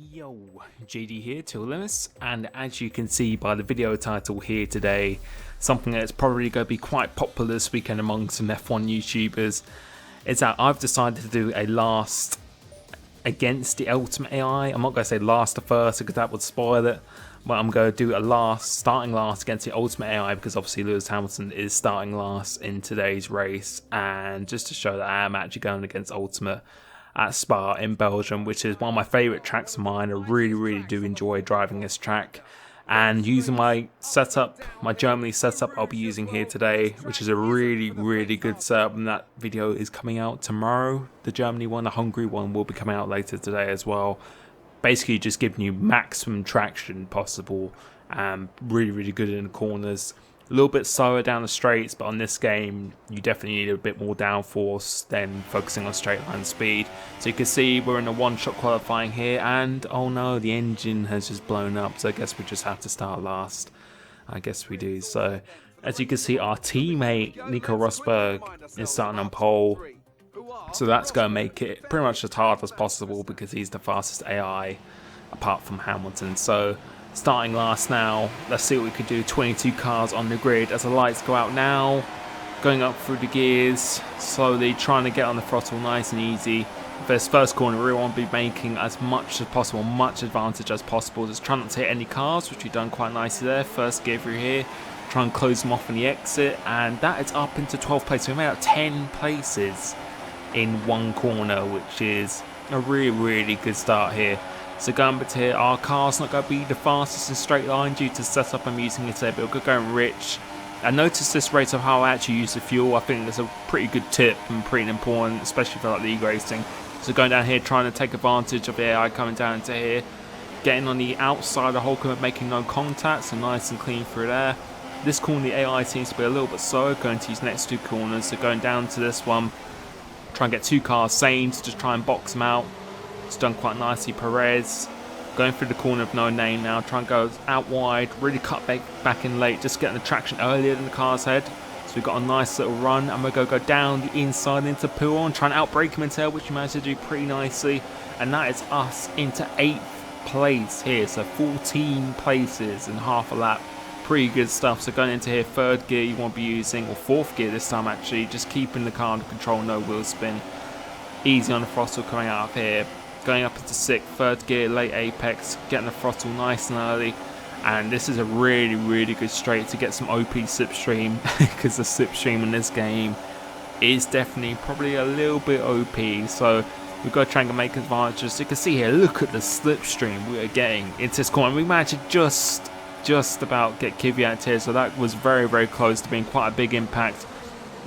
Yo, JD here, Till Limits, and as you can see by the video title here today, something that's probably going to be quite popular this weekend among some F1 YouTubers is that I've decided to do a last against the Ultimate AI. I'm not going to say last to first because that would spoil it, but I'm going to do a starting last against the Ultimate AI because obviously Lewis Hamilton is starting last in today's race, and just to show that I am actually going against Ultimate at Spa in Belgium, which is one of my favourite tracks of mine. I really do enjoy driving this track, and using my setup, my Germany setup I'll be using here today, which is a really good setup, and that video is coming out tomorrow. The Germany one, the Hungary one will be coming out later today as well. Basically just giving you maximum traction possible, and really good in the corners. A little bit slower down the straights, but on this game you definitely need a bit more downforce than focusing on straight line speed. So you can see we're in a one-shot qualifying here, and oh no, the engine has just blown up, so I guess we just have to start last. I guess we do. So as you can see, our teammate Nico Rosberg is starting on pole, so that's going to make it pretty much as hard as possible because he's the fastest AI apart from Hamilton. So starting last now, let's see what we can do. 22 cars on the grid as the lights go out now, going up through the gears, slowly trying to get on the throttle nice and easy. For this first corner, we really want to be making as much as possible, much advantage as possible. Just try not to hit any cars, which we've done quite nicely there. First gear through here, try and close them off in the exit, and that is up into 12th place. So we made out 10 places in one corner, which is a really good start here. So going back to here, our car's not going to be the fastest in straight line due to setup I'm using it today, but we're going rich. I noticed this rate of how I actually use the fuel. I think that's a pretty good tip and pretty important, especially for like league racing. So going down here, trying to take advantage of the AI coming down into here, getting on the outside of the whole corner, making no contact, so nice and clean through there. This corner, the AI seems to be a little bit slower, going to these next two corners. So going down to this one, try and get two cars sane to just try and box them out. It's done quite nicely. Perez going through the corner of no name now, trying to go out wide, really cut back in late, just getting the traction earlier than the car's head. So we've got a nice little run, and we're going to go down the inside into Pouon, trying to outbrake him in tail, which we managed to do pretty nicely. And that is us into 8th place here, so 14 places in half a lap. Pretty good stuff. So going into here, third gear you want to be using, or fourth gear this time actually, just keeping the car under control, no wheel spin. Easy on the throttle coming out of here. Going up into 6th, third gear, late apex, getting the throttle nice and early. And this is a really good straight to get some OP slipstream because the slipstream in this game is definitely probably a little bit OP. So we've got to try and make advantages. You can see here, look at the slipstream we are getting into this corner. We managed to just about get Kvyat here, so that was very close to being quite a big impact.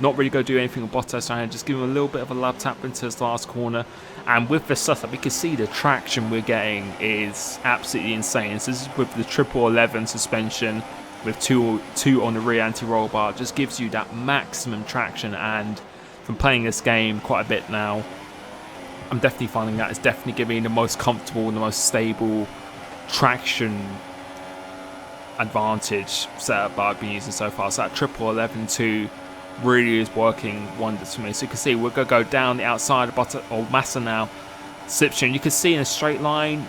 Not really going to do anything with Bottas right here, just give him a little bit of a lap tap into this last corner. And with the setup, we can see the traction we're getting is absolutely insane. So this is with the 1111 suspension with two on the rear anti-roll bar. It just gives you that maximum traction, and from playing this game quite a bit now, I'm definitely finding that it's definitely giving me the most comfortable and the most stable traction advantage setup that I've been using so far. So that 1111-2 really is working wonders for me. So you can see we're going to go down the outside of Bottas or Massa now. Slipstream, you can see in a straight line,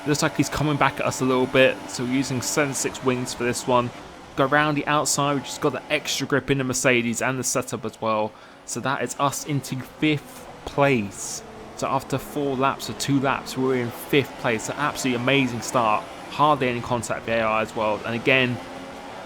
looks like he's coming back at us a little bit. So we're using 7.6 wings for this one. Go around the outside, we've just got the extra grip in the Mercedes and the setup as well. So that is us into 5th place. So after 4 laps or 2 laps, we're in 5th place. So absolutely amazing start. Hardly any contact with the AI as well. And again,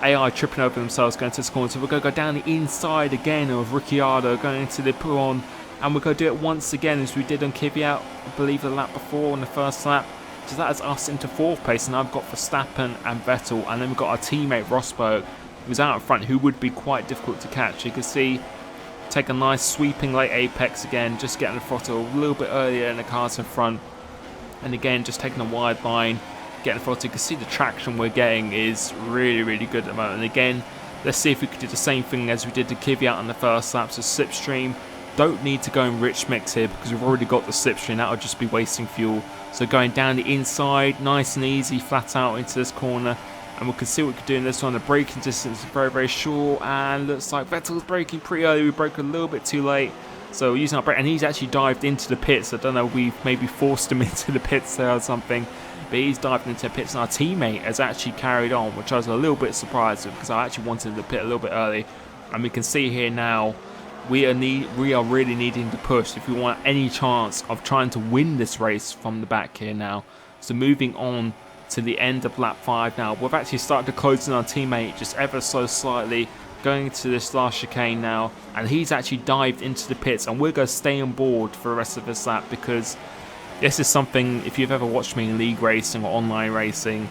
AI tripping over themselves going to this corner. So we're going to go down the inside again of Ricciardo going into the Pouon, and we're going to do it once again as we did on Kvyat, I believe the lap before on the first lap. So that is us into 4th place, and I've got Verstappen and Vettel, and then we've got our teammate Rosberg, who's out in front, who would be quite difficult to catch. You can see, take a nice sweeping late apex again, just getting the throttle a little bit earlier in the cars in front, and again just taking a wide line, getting the throttle. You can see the traction we're getting is really good at the moment. And again, let's see if we could do the same thing as we did to Kvyat on the first lap. So slipstream, don't need to go in rich mix here because we've already got the slipstream. That would just be wasting fuel. So going down the inside, nice and easy, flat out into this corner. And we can see what we can do in this one. The braking distance is very short, and looks like Vettel's braking pretty early. We broke a little bit too late. So we're using our brake, and he's actually dived into the pits. I don't know, we've maybe forced him into the pits there or something, but he's dived into the pits, and our teammate has actually carried on, which I was a little bit surprised with, because I actually wanted the pit a little bit early. And we can see here now, we are really needing to push if we want any chance of trying to win this race from the back here now. So moving on to the end of lap 5 now, we've actually started to close in our teammate just ever so slightly, going to this last chicane now, and he's actually dived into the pits, and we're going to stay on board for the rest of this lap, because this is something, if you've ever watched me in league racing or online racing,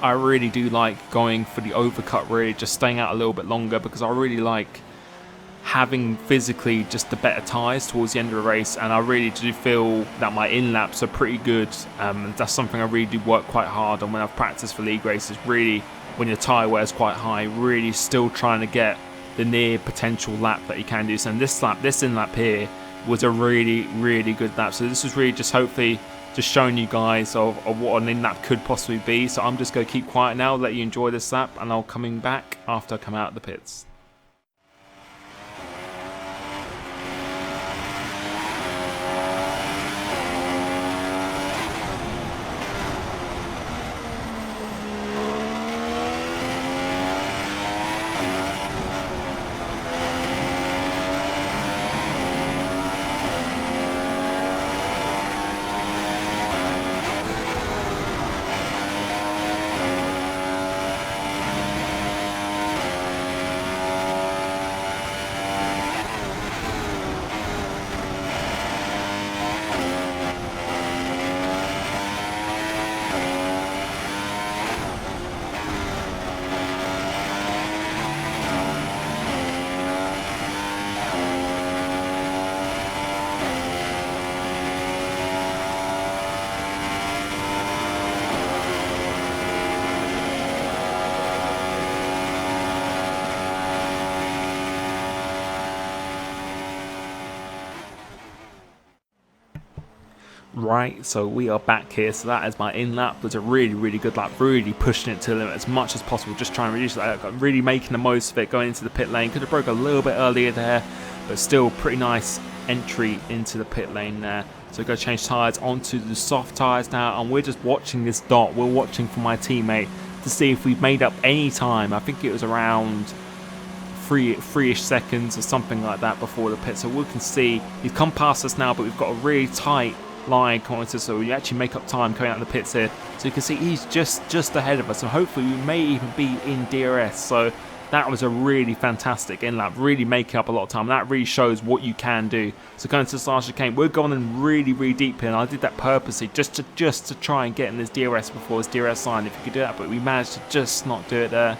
I really do like going for the overcut, really just staying out a little bit longer, because I really like having physically just the better tyres towards the end of the race, and I really do feel that my in-laps are pretty good. That's something I really do work quite hard on when I've practiced for league races, really when your tyre wear is quite high, really still trying to get the near potential lap that you can do. So in this lap, this in-lap here was a really good lap. So this was really just hopefully just showing you guys of what an in-lap could possibly be. So I'm just going to keep quiet now, let you enjoy this lap, and I'll coming back after I come out of the pits. Right, so we are back here. So that is my in lap. Was a really good lap, really pushing it to the limit as much as possible, just trying to reduce that, really making the most of it, going into the pit lane. Could have broke a little bit earlier there, but still pretty nice entry into the pit lane there. So go change tyres onto the soft tyres now, and we're just watching this dot. We're watching for my teammate to see if we've made up any time. I think it was around three-ish seconds or something like that before the pit. So we can see he's come past us now, but we've got a really tight line coming to, so we actually make up time coming out of the pits here. So you can see he's just ahead of us, and hopefully we may even be in DRS. So that was a really fantastic in lap, really making up a lot of time. That really shows what you can do. So going to this last chicane, we're going in really deep here, and I did that purposely just to try and get in this DRS before this DRS sign, if you could do that, but we managed to just not do it there.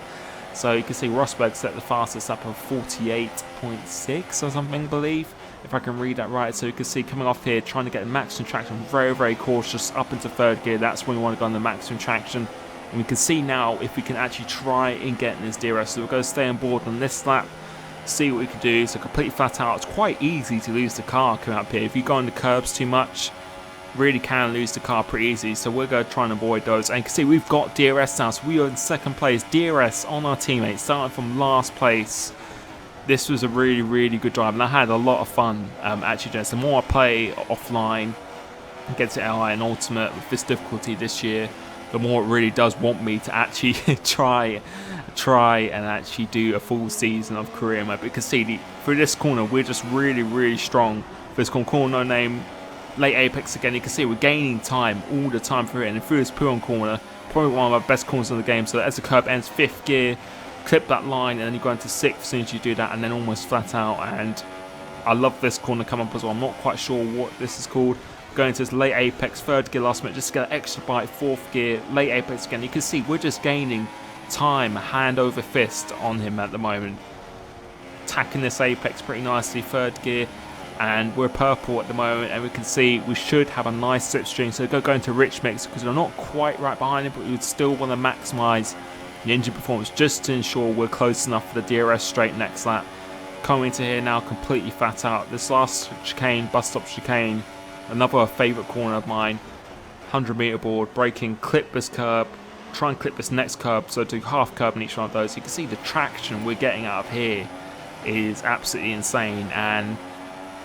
So you can see Rosberg set the fastest up of 48.6 or something, I believe, if I can read that right. So you can see coming off here, trying to get the maximum traction, very cautious up into third gear. That's when we want to go on the maximum traction. And we can see now if we can actually try and get in this DRS. So we're going to stay on board on this lap, see what we can do. So completely flat out. It's quite easy to lose the car coming up here. If you go on the curbs too much, really can lose the car pretty easy. So we're going to try and avoid those. And you can see we've got DRS now. So we are in second place. DRS on our teammates, starting from last place. This was a really good drive, and I had a lot of fun actually doing this. The more I play offline and get to LI and Ultimate with this difficulty this year, the more it really does want me to actually try and actually do a full season of career mode. But you can see through this corner, we're just really strong. For this corner, no name, late apex again. You can see we're gaining time all the time through it, and through this Puron corner, probably one of my best corners in the game. So as the curb ends, 5th gear, clip that line, and then you go into 6th as soon as you do that, and then almost flat out. And I love this corner come up as well. I'm not quite sure what this is called. Going to this late apex, 3rd gear last minute, just get an extra bite, 4th gear, late apex again. You can see we're just gaining time, hand over fist on him at the moment. Attacking this apex pretty nicely, 3rd gear, and we're purple at the moment, and we can see we should have a nice slipstream. So go into rich mix, because we're not quite right behind him, but we would still want to maximise the engine performance just to ensure we're close enough for the DRS straight next lap. Coming into here now completely flat out. This last chicane, bus stop chicane, another favourite corner of mine. 100 metre board, braking, clip this curb, try and clip this next curb, so do half curb in each one of those. You can see the traction we're getting out of here is absolutely insane, and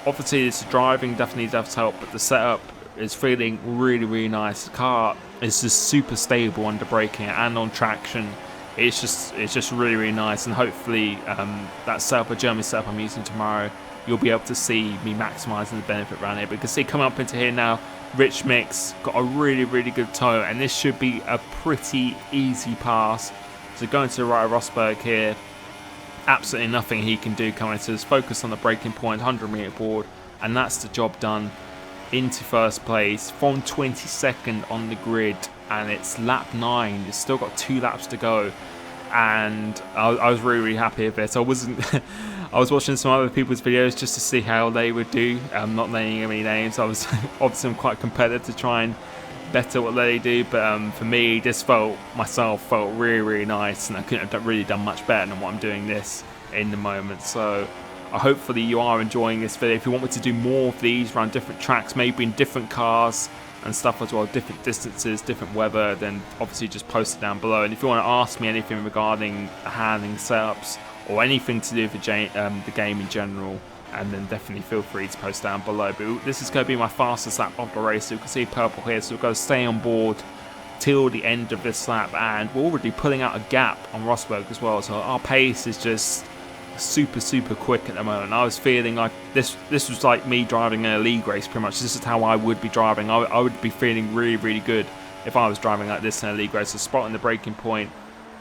Obviously, this driving definitely does help, but the setup is feeling really nice. The car is just super stable under braking and on traction. It's just really nice, and hopefully that setup, a German setup I'm using tomorrow, you'll be able to see me maximising the benefit around here. Because see, coming up into here now, Rich Mix got a really good toe, and this should be a pretty easy pass. So going to the right of Rosberg here, absolutely nothing he can do coming to us. Focus on the braking point, 100-meter board, and that's the job done. Into first place from 22nd on the grid, and it's lap 9. It's still got 2 laps to go, and I was really happy with it. I was watching some other people's videos just to see how they would do. I'm not naming any names. I was obviously I'm quite competitive to try and better what they do, but for me, this felt really nice, and I couldn't have really done much better than what I'm doing this in the moment. So hopefully you are enjoying this video. If you want me to do more of these around different tracks, maybe in different cars and stuff as well, different distances, different weather, then obviously just post it down below. And if you want to ask me anything regarding handling setups or anything to do with the game in general, and then definitely feel free to post down below. But this is going to be my fastest lap of the race. So you can see purple here, so we're going to stay on board till the end of this lap, and we're already pulling out a gap on Rosberg as well. So our pace is just super quick at the moment. I was feeling like this was like me driving in a league race pretty much. This is how I would be driving. I would be feeling really good if I was driving like this in a league race. So spotting the braking point,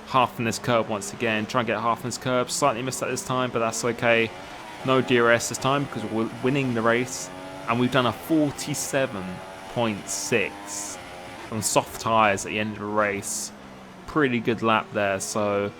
half in this curve once again, try and get half in this curve. Slightly missed that this time, but that's okay. No DRS this time because we're winning the race, and we've done a 47.6 on soft tyres at the end of the race. Pretty good lap there, so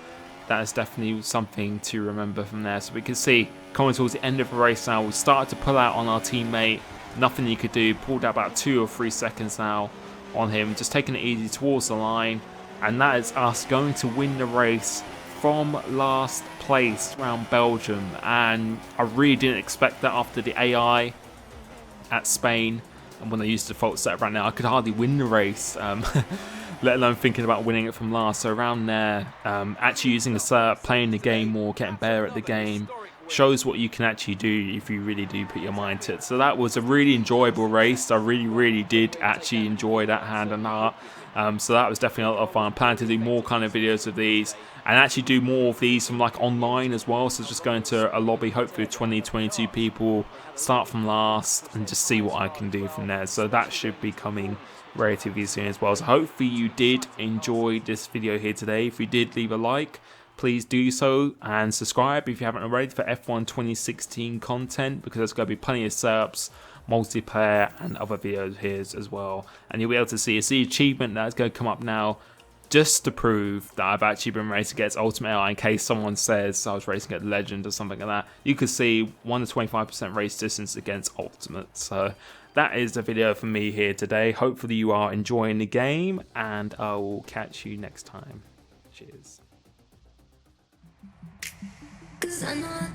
that is definitely something to remember from there. So we can see coming towards the end of the race now, we started to pull out on our teammate. Nothing you could do. Pulled out about 2 or 3 seconds now on him, just taking it easy towards the line, and that is us going to win the race from last place around Belgium. And I really didn't expect that after the AI at Spain, and when they used the default setup right now, I could hardly win the race. Let alone thinking about winning it from last. So around there, actually using the setup, playing the game more, getting better at the game, shows what you can actually do if you really do put your mind to it. So that was a really enjoyable race. I really did actually enjoy that hand and heart. So that was definitely a lot of fun. I plan to do more kind of videos of these, and actually do more of these from like online as well. So just go into a lobby, hopefully 20-22 people, start from last, and just see what I can do from there. So that should be coming relatively soon as well. So hopefully you did enjoy this video here today. If you did, leave a like, please do so, and subscribe if you haven't already for F1 2016 content, because there's going to be plenty of setups, multiplayer, and other videos here as well. And you'll be able to see the achievement that's going to come up now, just to prove that I've actually been racing against Ultimate AI. In case someone says I was racing at Legend or something like that, you could see 1 to 25% race distance against Ultimate. So that is the video for me here today. Hopefully you are enjoying the game, and I will catch you next time. Cheers. 'Cause I know